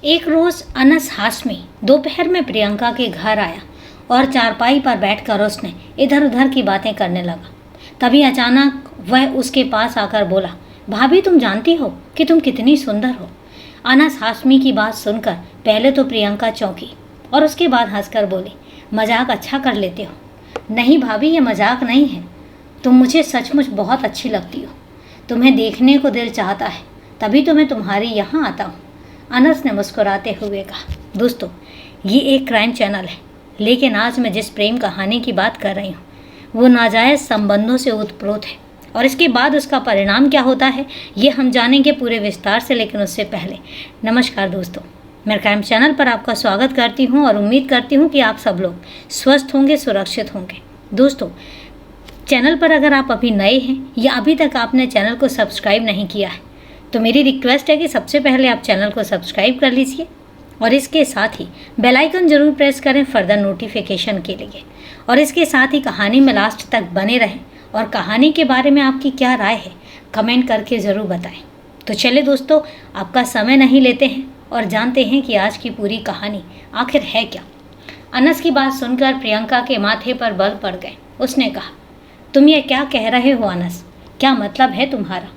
एक रोज अनस हाशमी दोपहर में प्रियंका के घर आया और चारपाई पर बैठकर उसने इधर उधर की बातें करने लगा। तभी अचानक वह उसके पास आकर बोला, भाभी तुम जानती हो कि तुम कितनी सुंदर हो। अनस हाशमी की बात सुनकर पहले तो प्रियंका चौंकी और उसके बाद हंसकर बोली, मजाक अच्छा कर लेते हो। नहीं भाभी, ये मजाक नहीं है, तुम मुझे सचमुच बहुत अच्छी लगती हो। तुम्हें देखने को दिल चाहता है, तभी तो मैं तुम्हारे यहाँ आता हूँ। अनस ने मुस्कुराते हुए कहा। दोस्तों, ये एक क्राइम चैनल है, लेकिन आज मैं जिस प्रेम कहानी की बात कर रही हूँ वो नाजायज़ संबंधों से ओतप्रोत है और इसके बाद उसका परिणाम क्या होता है ये हम जानेंगे पूरे विस्तार से। लेकिन उससे पहले नमस्कार दोस्तों, मैं क्राइम चैनल पर आपका स्वागत करती हूँ और उम्मीद करती हूँ कि आप सब लोग स्वस्थ होंगे, सुरक्षित होंगे। दोस्तों, चैनल पर अगर आप अभी नए हैं या अभी तक आपने चैनल को सब्सक्राइब नहीं किया है तो मेरी रिक्वेस्ट है कि सबसे पहले आप चैनल को सब्सक्राइब कर लीजिए और इसके साथ ही बेल आइकन जरूर प्रेस करें फर्दर नोटिफिकेशन के लिए। और इसके साथ ही कहानी में लास्ट तक बने रहें और कहानी के बारे में आपकी क्या राय है कमेंट करके ज़रूर बताएं। तो चलिए दोस्तों, आपका समय नहीं लेते हैं और जानते हैं कि आज की पूरी कहानी आखिर है क्या। अनस की बात सुनकर प्रियंका के माथे पर बल पड़ गए। उसने कहा, तुम ये क्या कह रहे हो अनस, क्या मतलब है तुम्हारा?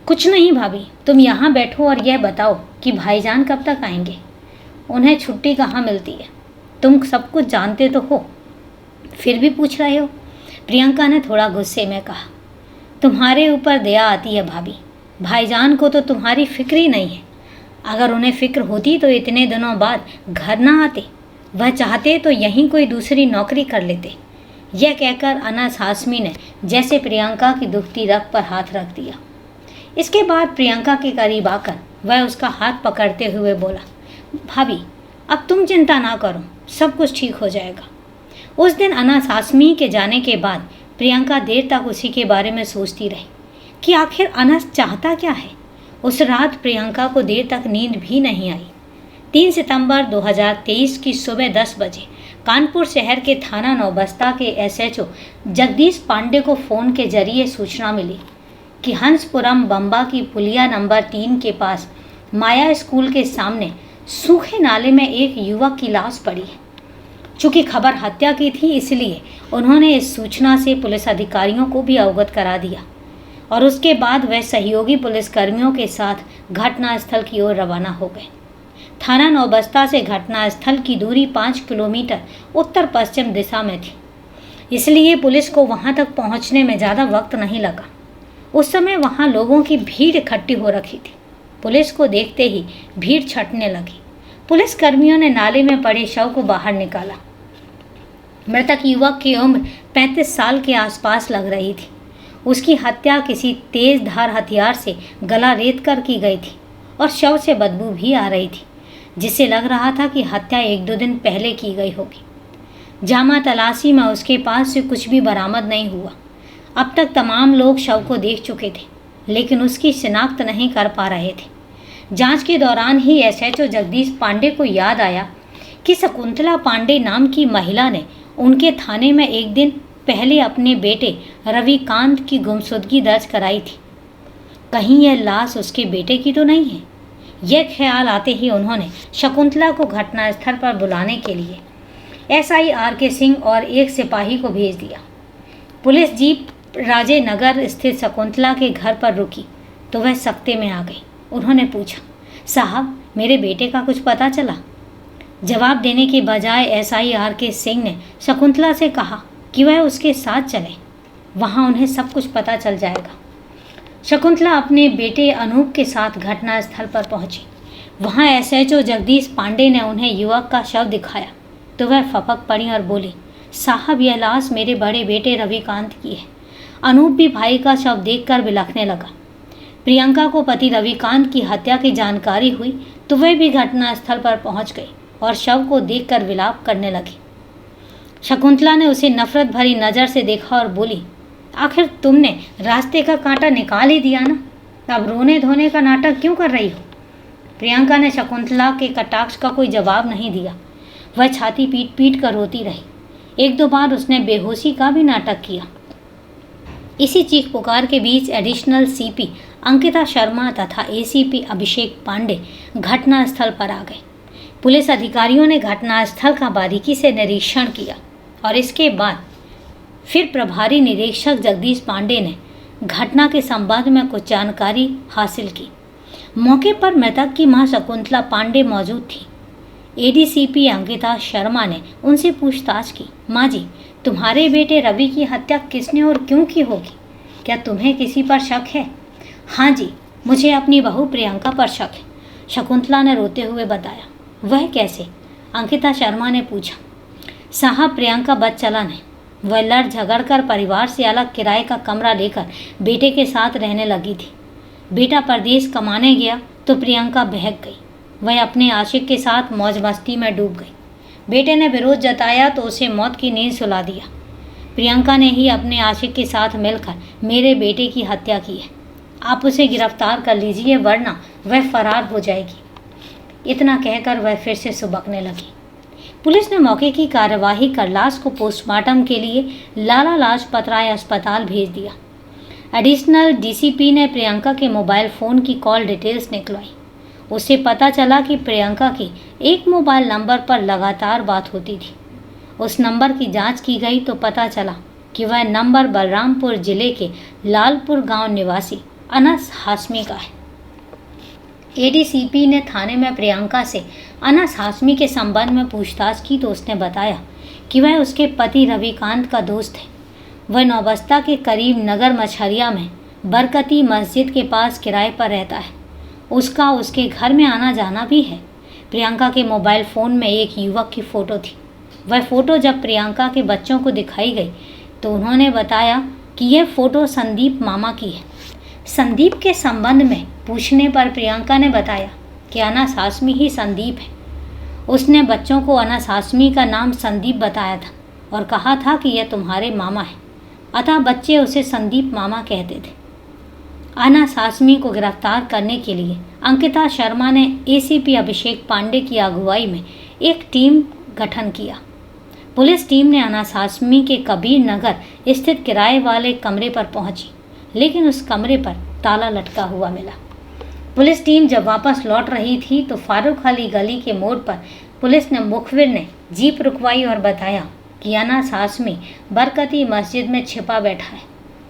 कुछ नहीं भाभी, तुम यहाँ बैठो और यह बताओ कि भाईजान कब तक आएंगे? उन्हें छुट्टी कहाँ मिलती है? तुम सब कुछ जानते तो हो, फिर भी पूछ रहे हो? प्रियंका ने थोड़ा गुस्से में कहा। तुम्हारे ऊपर दया आती है भाभी, भाईजान को तो तुम्हारी फिक्र ही नहीं है। अगर उन्हें फिक्र होती तो इतने दिनों बाद घर ना आते। वह चाहते तो यहीं कोई दूसरी नौकरी कर लेते। यह कहकर अनस हाशमी ने जैसे प्रियंका की दुखती रग पर हाथ रख दिया। इसके बाद प्रियंका के करीब आकर वह उसका हाथ पकड़ते हुए बोला, भाभी अब तुम चिंता ना करो, सब कुछ ठीक हो जाएगा। उस दिन अनस हाशमी के जाने के बाद प्रियंका देर तक उसी के बारे में सोचती रही कि आखिर अनस चाहता क्या है। उस रात प्रियंका को देर तक नींद भी नहीं आई। 3 सितंबर 2023 की सुबह 10 बजे कानपुर शहर के थाना नौबस्ता के SHO जगदीश पांडे को फ़ोन के जरिए सूचना मिली कि हंसपुरम बम्बा की पुलिया नंबर 3 के पास माया स्कूल के सामने सूखे नाले में एक युवक की लाश पड़ी है। चूँकि खबर हत्या की थी, इसलिए उन्होंने इस सूचना से पुलिस अधिकारियों को भी अवगत करा दिया और उसके बाद वह सहयोगी पुलिसकर्मियों के साथ घटनास्थल की ओर रवाना हो गए। थाना नौबस्ता से घटनास्थल की दूरी 5 किलोमीटर उत्तर पश्चिम दिशा में थी, इसलिए पुलिस को वहां तक पहुंचने में ज़्यादा वक्त नहीं लगा। उस समय वहां लोगों की भीड़ इकट्ठी हो रखी थी। पुलिस को देखते ही भीड़ छटने लगी। पुलिसकर्मियों ने नाले में पड़े शव को बाहर निकाला। मृतक युवक की उम्र 35 साल के आसपास लग रही थी। उसकी हत्या किसी तेज धार हथियार से गला रेत कर की गई थी और शव से बदबू भी आ रही थी, जिससे लग रहा था कि हत्या 1-2 दिन पहले की गई होगी। जामा तलाशी में उसके पास से कुछ भी बरामद नहीं हुआ। अब तक तमाम लोग शव को देख चुके थे, लेकिन उसकी शिनाख्त नहीं कर पा रहे थे। जांच के दौरान ही SHO जगदीश पांडे को याद आया कि शकुंतला पांडे नाम की महिला ने उनके थाने में एक दिन पहले अपने बेटे रविकांत की गुमशुदगी दर्ज कराई थी। कहीं यह लाश उसके बेटे की तो नहीं है? यह ख्याल आते ही उन्होंने शकुंतला को घटनास्थल पर बुलाने के लिए SI RK सिंह और एक सिपाही को भेज दिया। पुलिस जीप राजे नगर स्थित शकुंतला के घर पर रुकी तो वह सख्ते में आ गई। उन्होंने पूछा, साहब मेरे बेटे का कुछ पता चला? जवाब देने के बजाय SI RK सिंह ने शकुंतला से कहा कि वह उसके साथ चले, वहाँ उन्हें सब कुछ पता चल जाएगा। शकुंतला अपने बेटे अनूप के साथ घटनास्थल पर पहुंची। वहाँ SHO जगदीश पांडे ने उन्हें युवक का शव दिखाया तो वह फपक पड़ी और बोली, साहब यह लाश मेरे बड़े बेटे रविकांत की है। अनूप भी भाई का शव देखकर बिलखने लगा। प्रियंका को पति रविकांत की हत्या की जानकारी हुई तो वह भी घटनास्थल पर पहुंच गई और शव को देखकर विलाप करने लगी। शकुंतला ने उसे नफरत भरी नज़र से देखा और बोली, आखिर तुमने रास्ते का कांटा निकाल ही दिया ना, अब रोने धोने का नाटक क्यों कर रही हो? प्रियंका ने शकुंतला के कटाक्ष का कोई जवाब नहीं दिया। वह छाती पीट पीट कर रोती रही। 1-2 बार उसने बेहोशी का भी नाटक किया। इसी चीख पुकार के बीच एडिशनल CP अंकिता शर्मा तथा एसीपी अभिषेक पांडे घटनास्थल पर आ गए। पुलिस अधिकारियों ने घटनास्थल का बारीकी से निरीक्षण किया और इसके बाद फिर प्रभारी निरीक्षक जगदीश पांडे ने घटना के संबंध में कुछ जानकारी हासिल की। मौके पर मृतक की मां शकुंतला पांडे मौजूद थी। एडीसीपी अंकिता शर्मा ने उनसे पूछताछ की। माँ जी, तुम्हारे बेटे रवि की हत्या किसने और क्यों की होगी? क्या तुम्हें किसी पर शक है? हाँ जी, मुझे अपनी बहू प्रियंका पर शक है, शकुंतला ने रोते हुए बताया। वह कैसे? अंकिता शर्मा ने पूछा। साहब, प्रियंका बदचलन है। वह लड़ झगड़ कर परिवार से अलग किराए का कमरा लेकर बेटे के साथ रहने लगी थी। बेटा परदेश कमाने गया तो प्रियंका बहक गई। वह अपने आशिक के साथ मौज मस्ती में डूब गई। बेटे ने विरोध जताया तो उसे मौत की नींद सुला दिया। प्रियंका ने ही अपने आशिक के साथ मिलकर मेरे बेटे की हत्या की है। आप उसे गिरफ्तार कर लीजिए वरना वह फरार हो जाएगी। इतना कहकर वह फिर से सुबकने लगी। पुलिस ने मौके की कार्यवाही कर लाश को पोस्टमार्टम के लिए लाला लाजपत राय अस्पताल भेज दिया। एडिशनल डीसीपी ने प्रियंका के मोबाइल फ़ोन की कॉल डिटेल्स निकलवाई। उससे पता चला कि प्रियंका की एक मोबाइल नंबर पर लगातार बात होती थी। उस नंबर की जांच की गई तो पता चला कि वह नंबर बलरामपुर जिले के लालपुर गांव निवासी अनस हाशमी का है। एडीसीपी ने थाने में प्रियंका से अनस हाशमी के संबंध में पूछताछ की तो उसने बताया कि वह उसके पति रविकांत का दोस्त है। वह नौबस्ता के करीब नगर मछरिया में बरकती मस्जिद के पास किराए पर रहता है। उसका उसके घर में आना जाना भी है। प्रियंका के मोबाइल फ़ोन में एक युवक की फ़ोटो थी। वह फ़ोटो जब प्रियंका के बच्चों को दिखाई गई तो उन्होंने बताया कि यह फ़ोटो संदीप मामा की है। संदीप के संबंध में पूछने पर प्रियंका ने बताया कि अनस हाशमी ही संदीप है। उसने बच्चों को अनस हाशमी का नाम संदीप बताया था और कहा था कि यह तुम्हारे मामा है, अतः बच्चे उसे संदीप मामा कहते थे। अनस हाशमी को गिरफ्तार करने के लिए अंकिता शर्मा ने एसीपी अभिषेक पांडे की अगुवाई में एक टीम गठन किया। पुलिस टीम ने अनस हाशमी के कबीर नगर स्थित किराए वाले कमरे पर पहुंची, लेकिन उस कमरे पर ताला लटका हुआ मिला। पुलिस टीम जब वापस लौट रही थी तो फारूक अली गली के मोड़ पर पुलिस ने मुखबिर ने जीप रुकवाई और बताया कि अनस हाशमी बरकती मस्जिद में छिपा बैठा है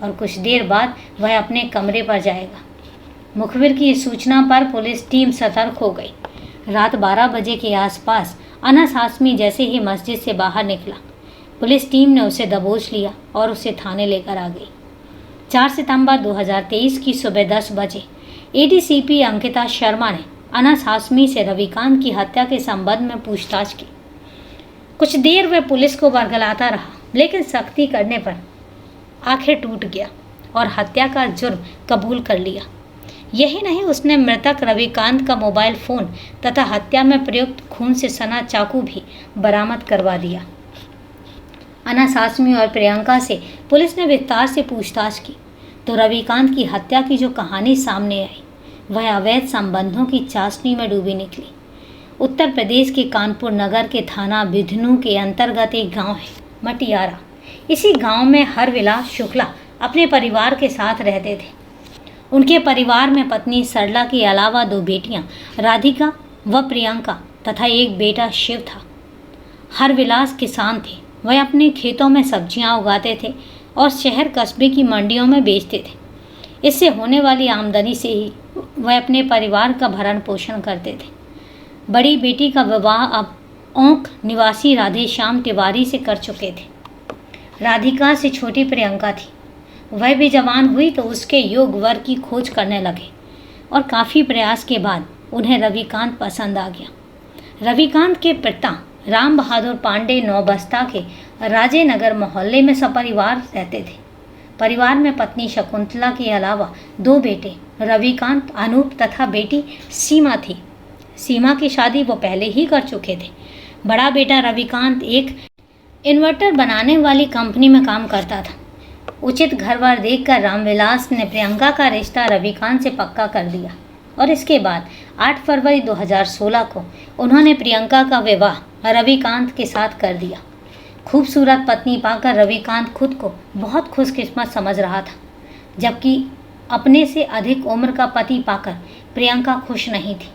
और कुछ देर बाद वह अपने कमरे पर जाएगा। मुखबिर की इस सूचना पर पुलिस टीम सतर्क हो गई। रात 12 बजे के आसपास अनस हाशमी जैसे ही मस्जिद से बाहर निकला, पुलिस टीम ने उसे दबोच लिया और उसे थाने लेकर आ गई। 4 सितंबर 2023 की सुबह 10 बजे एडीसीपी अंकिता शर्मा ने अनस हाशमी से रविकांत की हत्या के संबंध में पूछताछ की। कुछ देर वह पुलिस को बरगलाता रहा, लेकिन सख्ती करने पर आखिर टूट गया और हत्या का जुर्म कबूल कर लिया। यही नहीं, उसने मृतक रविकांत का मोबाइल फ़ोन तथा हत्या में प्रयुक्त खून से सना चाकू भी बरामद करवा दिया। अनस हाशमी और प्रियंका से पुलिस ने विस्तार से पूछताछ की तो रविकांत की हत्या की जो कहानी सामने आई वह अवैध संबंधों की चाशनी में डूबी निकली। उत्तर प्रदेश के कानपुर नगर के थाना बिधनू के अंतर्गत एक गांव है मटियारा। इसी गांव में हरविलास शुक्ला अपने परिवार के साथ रहते थे। उनके परिवार में पत्नी सरला के अलावा 2 बेटियां राधिका व प्रियंका तथा एक बेटा शिव था। हरविलास किसान थे। वह अपने खेतों में सब्जियां उगाते थे और शहर कस्बे की मंडियों में बेचते थे। इससे होने वाली आमदनी से ही वह अपने परिवार का भरण पोषण करते थे। बड़ी बेटी का विवाह अब ओंक निवासी राधेश्याम तिवारी से कर चुके थे। राधिका से छोटी प्रियंका थी। वह भी जवान हुई तो उसके योग वर की खोज करने लगे और काफ़ी प्रयास के बाद उन्हें रविकांत पसंद आ गया। रविकांत के पिता राम बहादुर पांडे नौबस्ता के राजेनगर मोहल्ले में सपरिवार रहते थे। परिवार में पत्नी शकुंतला के अलावा 2 बेटे रविकांत, अनूप तथा बेटी सीमा थी। सीमा की शादी वो पहले ही कर चुके थे। बड़ा बेटा रविकांत एक इन्वर्टर बनाने वाली कंपनी में काम करता था। उचित घर-बार देखकर रामविलास ने प्रियंका का रिश्ता रविकांत से पक्का कर दिया और इसके बाद 8 फरवरी 2016 को उन्होंने प्रियंका का विवाह रविकांत के साथ कर दिया। खूबसूरत पत्नी पाकर रविकांत खुद को बहुत खुशकिस्मत समझ रहा था, जबकि अपने से अधिक उम्र का पति पाकर प्रियंका खुश नहीं थी।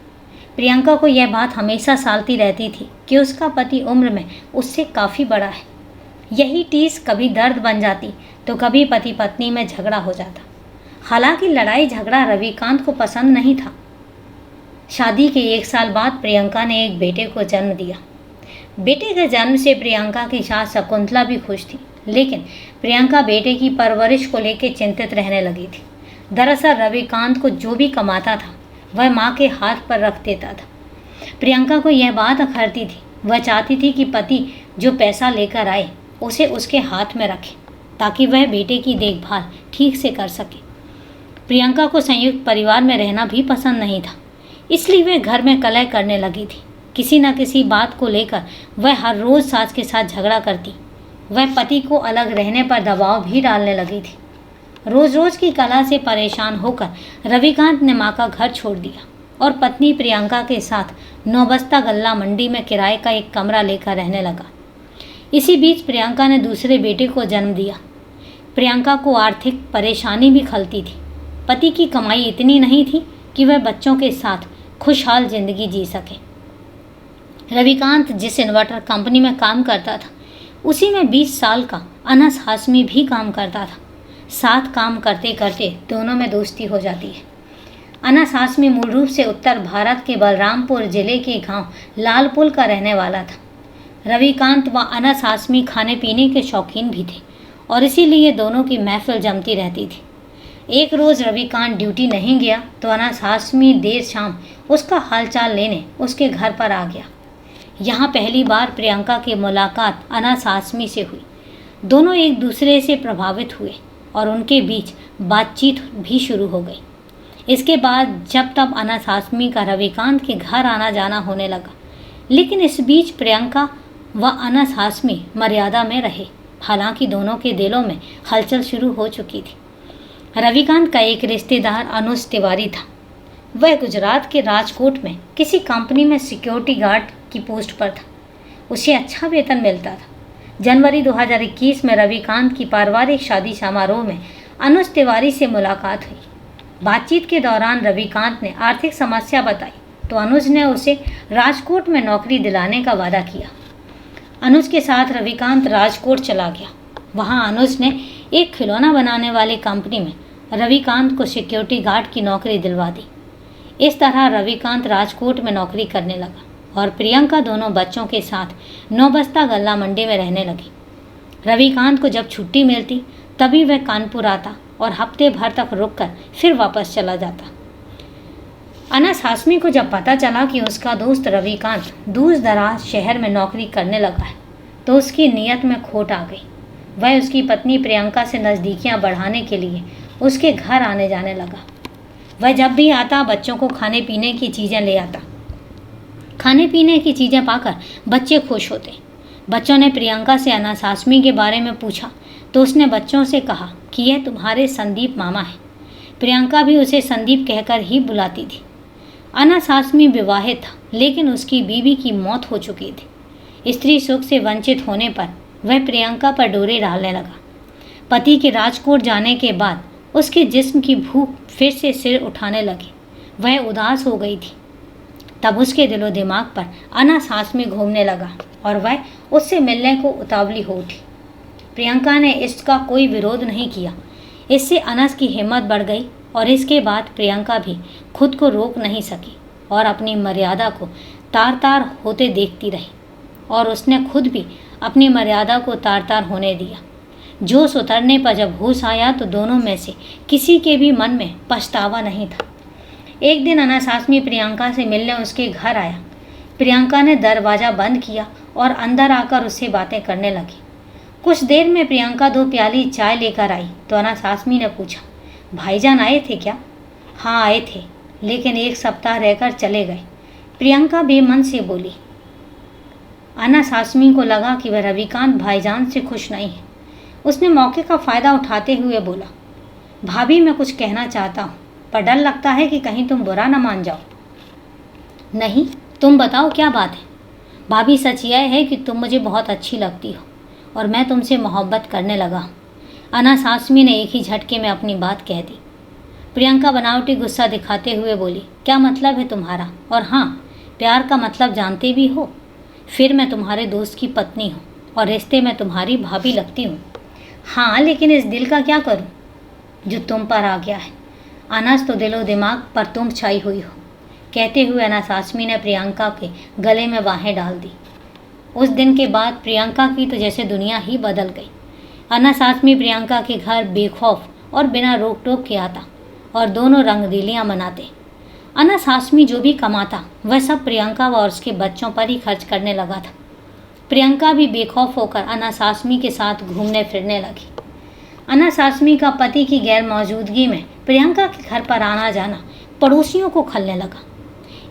प्रियंका को यह बात हमेशा सालती रहती थी कि उसका पति उम्र में उससे काफ़ी बड़ा है। यही टीस कभी दर्द बन जाती तो कभी पति पत्नी में झगड़ा हो जाता। हालांकि लड़ाई झगड़ा रविकांत को पसंद नहीं था। शादी के 1 साल बाद प्रियंका ने एक बेटे को जन्म दिया। बेटे के जन्म से प्रियंका की सास शकुंतला भी खुश थी, लेकिन प्रियंका बेटे की परवरिश को लेकर चिंतित रहने लगी थी। दरअसल रविकांत को जो भी कमाता था वह माँ के हाथ पर रख देता था। प्रियंका को यह बात अखरती थी। वह चाहती थी कि पति जो पैसा लेकर आए उसे उसके हाथ में रखे ताकि वह बेटे की देखभाल ठीक से कर सके। प्रियंका को संयुक्त परिवार में रहना भी पसंद नहीं था, इसलिए वह घर में कलह करने लगी थी। किसी न किसी बात को लेकर वह हर रोज़ सास के साथ झगड़ा करती। वह पति को अलग रहने पर दबाव भी डालने लगी थी। रोज़ रोज़ की कलह से परेशान होकर रविकांत ने माँ का घर छोड़ दिया और पत्नी प्रियंका के साथ नौबस्ता गल्ला मंडी में किराए का एक कमरा लेकर रहने लगा। इसी बीच प्रियंका ने दूसरे बेटे को जन्म दिया। प्रियंका को आर्थिक परेशानी भी खलती थी। पति की कमाई इतनी नहीं थी कि वह बच्चों के साथ खुशहाल जिंदगी जी सके। रविकांत जिस इन्वर्टर कंपनी में काम करता था उसी में 20 साल का अनस हाशमी भी काम करता था। साथ काम करते करते दोनों में दोस्ती हो जाती है। अनस हाशमी मूल रूप से उत्तर भारत के बलरामपुर जिले के गांव लालपुर का रहने वाला था। रविकांत व अनस हाशमी खाने पीने के शौकीन भी थे और इसीलिए दोनों की महफिल जमती रहती थी। एक रोज़ रविकांत ड्यूटी नहीं गया तो अनस हाशमी देर शाम उसका हालचाल लेने उसके घर पर आ गया। यहाँ पहली बार प्रियंका की मुलाकात अनस हाशमी से हुई। दोनों एक दूसरे से प्रभावित हुए और उनके बीच बातचीत भी शुरू हो गई। इसके बाद जब तब अनस हाशमी का रविकांत के घर आना जाना होने लगा, लेकिन इस बीच प्रियंका व अनस हाशमी मर्यादा में रहे। हालांकि दोनों के दिलों में हलचल शुरू हो चुकी थी। रविकांत का एक रिश्तेदार अनुज तिवारी था। वह गुजरात के राजकोट में किसी कंपनी में सिक्योरिटी गार्ड की पोस्ट पर था। उसे अच्छा वेतन मिलता था। जनवरी 2021 में रविकांत की पारिवारिक शादी समारोह में अनुज तिवारी से मुलाकात हुई। बातचीत के दौरान रविकांत ने आर्थिक समस्या बताई तो अनुज ने उसे राजकोट में नौकरी दिलाने का वादा किया। अनुज के साथ रविकांत राजकोट चला गया। वहां अनुज ने एक खिलौना बनाने वाली कंपनी में रविकांत को सिक्योरिटी गार्ड की नौकरी दिलवा दी। इस तरह रविकांत राजकोट में नौकरी करने लगा और प्रियंका दोनों बच्चों के साथ नौबस्ता गल्ला मंडी में रहने लगी। रविकांत को जब छुट्टी मिलती तभी वह कानपुर आता और हफ्ते भर तक रुककर फिर वापस चला जाता। अनस हाशमी को जब पता चला कि उसका दोस्त रविकांत दूर दराज शहर में नौकरी करने लगा है तो उसकी नीयत में खोट आ गई। वह उसकी पत्नी प्रियंका से नज़दीकियां बढ़ाने के लिए उसके घर आने जाने लगा। वह जब भी आता बच्चों को खाने पीने की चीज़ें ले आता। खाने पीने की चीज़ें पाकर बच्चे खुश होते। बच्चों ने प्रियंका से अनस हाशमी के बारे में पूछा तो उसने बच्चों से कहा कि यह तुम्हारे संदीप मामा है। प्रियंका भी उसे संदीप कहकर ही बुलाती थी। अनस हाशमी विवाहित था, लेकिन उसकी बीवी की मौत हो चुकी थी। स्त्री सुख से वंचित होने पर वह प्रियंका पर डोरे डालने लगा। पति के राजकोट जाने के बाद उसके जिस्म की भूख फिर से सिर उठाने लगी। वह उदास हो गई थी। तब उसके दिलो दिमाग पर अनस हाशमी घूमने लगा और वह उससे मिलने को उतावली हो उठी। प्रियंका ने इसका कोई विरोध नहीं किया। इससे अनस की हिम्मत बढ़ गई और इसके बाद प्रियंका भी खुद को रोक नहीं सकी और अपनी मर्यादा को तार तार होते देखती रही और उसने खुद भी अपनी मर्यादा को तार तार होने दिया। जोश उतरने पर जब होश आया तो दोनों में से किसी के भी मन में पछतावा नहीं था। एक दिन अनस हाशमी प्रियंका से मिलने उसके घर आया। प्रियंका ने दरवाज़ा बंद किया और अंदर आकर उससे बातें करने लगी। कुछ देर में प्रियंका 2 प्याली चाय लेकर आई तो अनस हाशमी ने पूछा, भाईजान आए थे क्या? हाँ आए थे, लेकिन 1 सप्ताह रहकर चले गए, प्रियंका बेमन से बोली। अनस हाशमी को लगा कि वह रविकांत भाईजान से खुश नहीं है। उसने मौके का फ़ायदा उठाते हुए बोला, भाभी मैं कुछ कहना चाहता हूँ, पर डर लगता है कि कहीं तुम बुरा न मान जाओ। नहीं, तुम बताओ क्या बात है? भाभी सच यह है कि तुम मुझे बहुत अच्छी लगती हो और मैं तुमसे मोहब्बत करने लगा हूँ। अनस हाशमी ने एक ही झटके में अपनी बात कह दी। प्रियंका बनावटी गुस्सा दिखाते हुए बोली, क्या मतलब है तुम्हारा? और हाँ, प्यार का मतलब जानते भी हो? फिर मैं तुम्हारे दोस्त की पत्नी हूँ और रिश्ते में तुम्हारी भाभी लगती हूँ। हाँ, लेकिन इस दिल का क्या करूँ जो तुम पर आ गया है? अनस तो दिलो दिमाग पर तुम छाई हुई हो। कहते हुए अनस हाशमी ने प्रियंका के गले में बाहें डाल दी। उस दिन के बाद प्रियंका की तो जैसे दुनिया ही बदल गई। अनस हाशमी प्रियंका के घर बेखौफ और बिना रोक टोक के आता और दोनों रंगरलियां मनाते। अनस हाशमी जो भी कमाता वह सब प्रियंका व उसके बच्चों पर ही खर्च करने लगा था। प्रियंका भी बेखौफ होकर अनस हाशमी के साथ घूमने फिरने लगी। अनस हाशमी का पति की गैर मौजूदगी में प्रियंका के घर पर आना जाना पड़ोसियों को खलने लगा।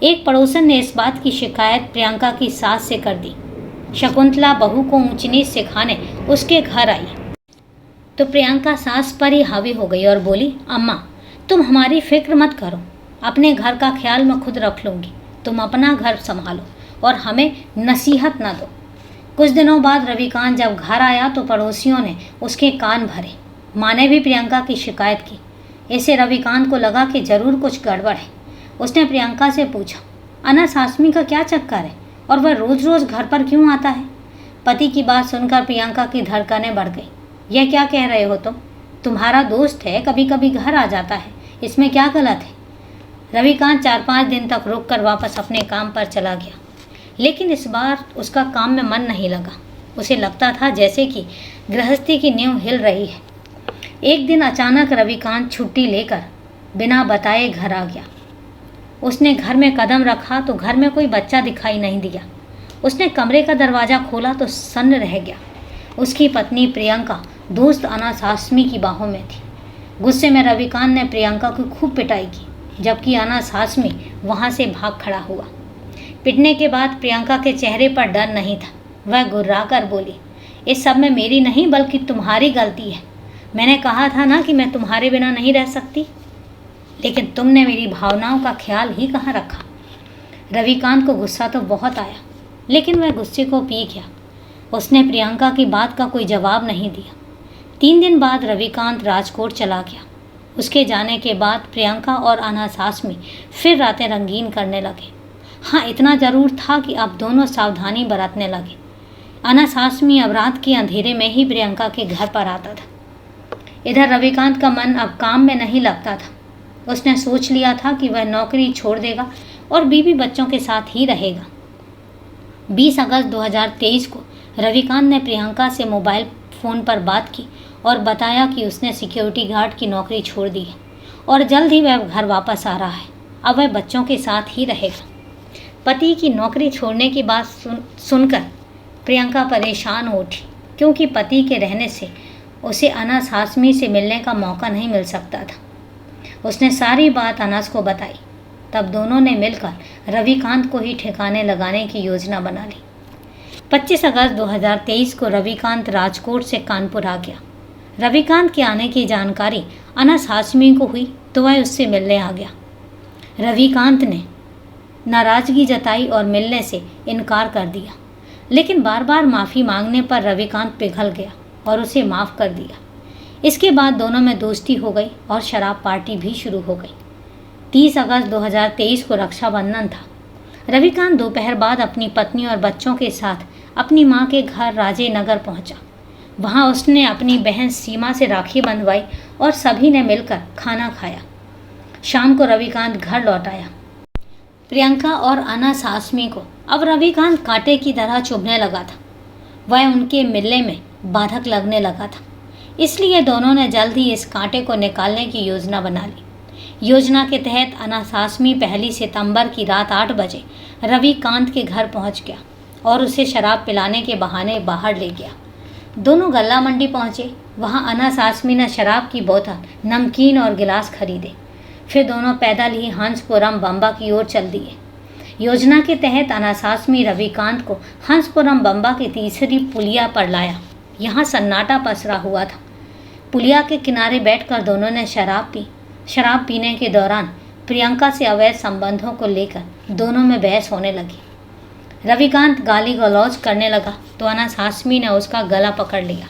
एक पड़ोसन ने इस बात की शिकायत प्रियंका की सास से कर दी। शकुंतला बहू को ऊंच नीच सिखाने उसके घर आई तो प्रियंका सास पर ही हावी हो गई और बोली, अम्मा तुम हमारी फिक्र मत करो, अपने घर का ख्याल मैं खुद रख लूँगी, तुम अपना घर संभालो और हमें नसीहत न दो। कुछ दिनों बाद रविकांत जब घर आया तो पड़ोसियों ने उसके कान भरे। माँ ने भी प्रियंका की शिकायत की। इससे रविकांत को लगा कि जरूर कुछ गड़बड़ है। उसने प्रियंका से पूछा, अनस हाशमी का क्या चक्कर है और वह रोज़ रोज़ घर पर क्यों आता है? पति की बात सुनकर प्रियंका की धड़कनें बढ़ गई। यह क्या कह रहे हो तुम? तुम्हारा दोस्त है, कभी कभी घर आ जाता है, इसमें क्या गलत है? रविकांत 4-5 दिन तक रुक कर वापस अपने काम पर चला गया, लेकिन इस बार उसका काम में मन नहीं लगा। उसे लगता था जैसे कि गृहस्थी की नींव हिल रही है। एक दिन अचानक रविकांत छुट्टी लेकर बिना बताए घर आ गया। उसने घर में कदम रखा तो घर में कोई बच्चा दिखाई नहीं दिया। उसने कमरे का दरवाज़ा खोला तो सन्न रह गया। उसकी पत्नी प्रियंका दोस्त अनस हाशमी की बाहों में थी। गुस्से में रविकांत ने प्रियंका की खूब पिटाई की, जबकि अनस हाशमी वहाँ से भाग खड़ा हुआ। पिटने के बाद प्रियंका के चेहरे पर डर नहीं था। वह गुर्रा कर बोली, इस सब में मेरी नहीं बल्कि तुम्हारी गलती है। मैंने कहा था ना कि मैं तुम्हारे बिना नहीं रह सकती, लेकिन तुमने मेरी भावनाओं का ख्याल ही कहाँ रखा। रविकांत को गुस्सा तो बहुत आया, लेकिन वह गुस्से को पी गया। उसने प्रियंका की बात का कोई जवाब नहीं दिया। 3 दिन बाद रविकांत राजकोट चला गया। उसके जाने के बाद प्रियंका और अनस हाशमी फिर रातें रंगीन करने लगे। हाँ, इतना ज़रूर था कि अब दोनों सावधानी बरतने लगे। अनस हाशमी अब रात के अंधेरे में ही प्रियंका के घर पर आता था। इधर रविकांत का मन अब काम में नहीं लगता था। उसने सोच लिया था कि वह नौकरी छोड़ देगा और बीवी बच्चों के साथ ही रहेगा। 20 अगस्त 2023 को रविकांत ने प्रियंका से मोबाइल फ़ोन पर बात की और बताया कि उसने सिक्योरिटी गार्ड की नौकरी छोड़ दी है और जल्द ही वह घर वापस आ रहा है। अब वह बच्चों के साथ ही रहेगा। पति की नौकरी छोड़ने की बात सुनकर प्रियंका परेशान हो उठी, क्योंकि पति के रहने से उसे अनस हाशमी से मिलने का मौका नहीं मिल सकता था। उसने सारी बात अनस को बताई। तब दोनों ने मिलकर रविकांत को ही ठिकाने लगाने की योजना बना ली। 25 अगस्त 2023 को रविकांत राजकोट से कानपुर आ गया। रविकांत के आने की जानकारी अनस हाशमी को हुई तो वह उससे मिलने आ गया। रविकांत ने नाराज़गी जताई और मिलने से इनकार कर दिया, लेकिन बार बार माफ़ी मांगने पर रविकांत पिघल गया और उसे माफ़ कर दिया। इसके बाद दोनों में दोस्ती हो गई और शराब पार्टी भी शुरू हो गई। 30 अगस्त 2023 को रक्षाबंधन था। रविकांत दोपहर बाद अपनी पत्नी और बच्चों के साथ अपनी मां के घर राजेनगर पहुंचा। वहां उसने अपनी बहन सीमा से राखी बंधवाई और सभी ने मिलकर खाना खाया। शाम को रविकांत घर लौट आया। प्रियंका और अनस हाशमी को अब रविकांत कांटे की तरह चुभने लगा था। वह उनके मिलने में बाधक लगने लगा था। इसलिए दोनों ने जल्द ही इस कांटे को निकालने की योजना बना ली। योजना के तहत अनस हाशमी 1 सितंबर की रात 8 बजे रविकांत के घर पहुंच गया और उसे शराब पिलाने के बहाने बाहर ले गया। दोनों गल्ला मंडी पहुंचे। वहां अनस हाशमी ने शराब की बोतल, नमकीन और गिलास खरीदे। फिर दोनों पैदल ही हंसपुरम बम्बा की ओर चल दिए। योजना के तहत अनस हाशमी रविकांत को हंसपुरम बम्बा की तीसरी पुलिया पर लाया। यहाँ सन्नाटा पसरा हुआ था। पुलिया के किनारे बैठकर दोनों ने शराब पी। शराब पीने के दौरान प्रियंका से अवैध संबंधों को लेकर दोनों में बहस होने लगी। रविकांत गाली गलौज करने लगा तो अनस हाशमी ने उसका गला पकड़ लिया।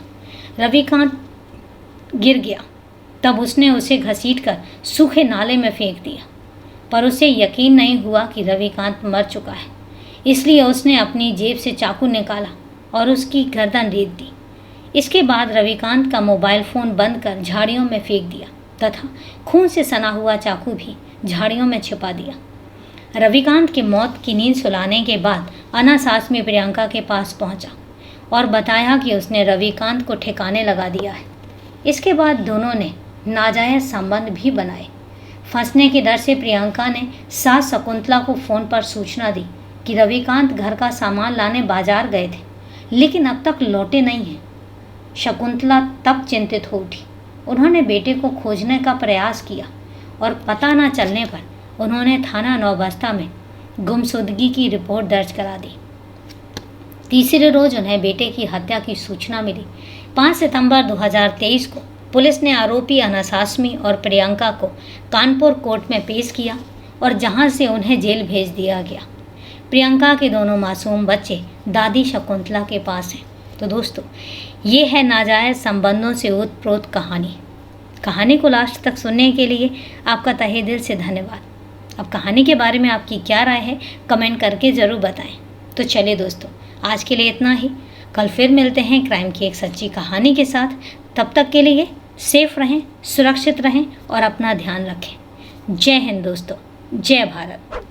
रविकांत गिर गया। तब उसने उसे घसीटकर सूखे नाले में फेंक दिया। पर उसे यकीन नहीं हुआ कि रविकांत मर चुका है, इसलिए उसने अपनी जेब से चाकू निकाला और उसकी गर्दन रेत दी। इसके बाद रविकांत का मोबाइल फ़ोन बंद कर झाड़ियों में फेंक दिया तथा खून से सना हुआ चाकू भी झाड़ियों में छिपा दिया। रविकांत की मौत की नींद सुलाने के बाद अनाथ आदमी प्रियंका के पास पहुंचा और बताया कि उसने रविकांत को ठिकाने लगा दिया है। इसके बाद दोनों ने नाजायज संबंध भी बनाए। फंसने के डर से प्रियंका ने सास शकुंतला को फ़ोन पर सूचना दी कि रविकांत घर का सामान लाने बाजार गए थे, लेकिन अब तक लौटे नहीं हैं। शकुंतला तब चिंतित हो उठी। उन्होंने बेटे को खोजने का प्रयास किया और पता न चलने पर उन्होंने थाना नौबस्ता में गुमशुदगी की रिपोर्ट दर्ज करा दी। तीसरे रोज उन्हें बेटे की हत्या की सूचना मिली। 5 सितंबर 2023 को पुलिस ने आरोपी अनाथ आदमी और प्रियंका को कानपुर कोर्ट में पेश किया और जहां से उन्हें जेल भेज दिया गया। प्रियंका के दोनों मासूम बच्चे दादी शकुंतला के पास हैं। तो दोस्तों, ये है नाजायज संबंधों से ओतप्रोत कहानी। कहानी को लास्ट तक सुनने के लिए आपका तहे दिल से धन्यवाद। अब कहानी के बारे में आपकी क्या राय है, कमेंट करके ज़रूर बताएं। तो चलिए दोस्तों, आज के लिए इतना ही। कल फिर मिलते हैं क्राइम की एक सच्ची कहानी के साथ। तब तक के लिए सेफ रहें, सुरक्षित रहें और अपना ध्यान रखें। जय हिंद दोस्तों, जय भारत।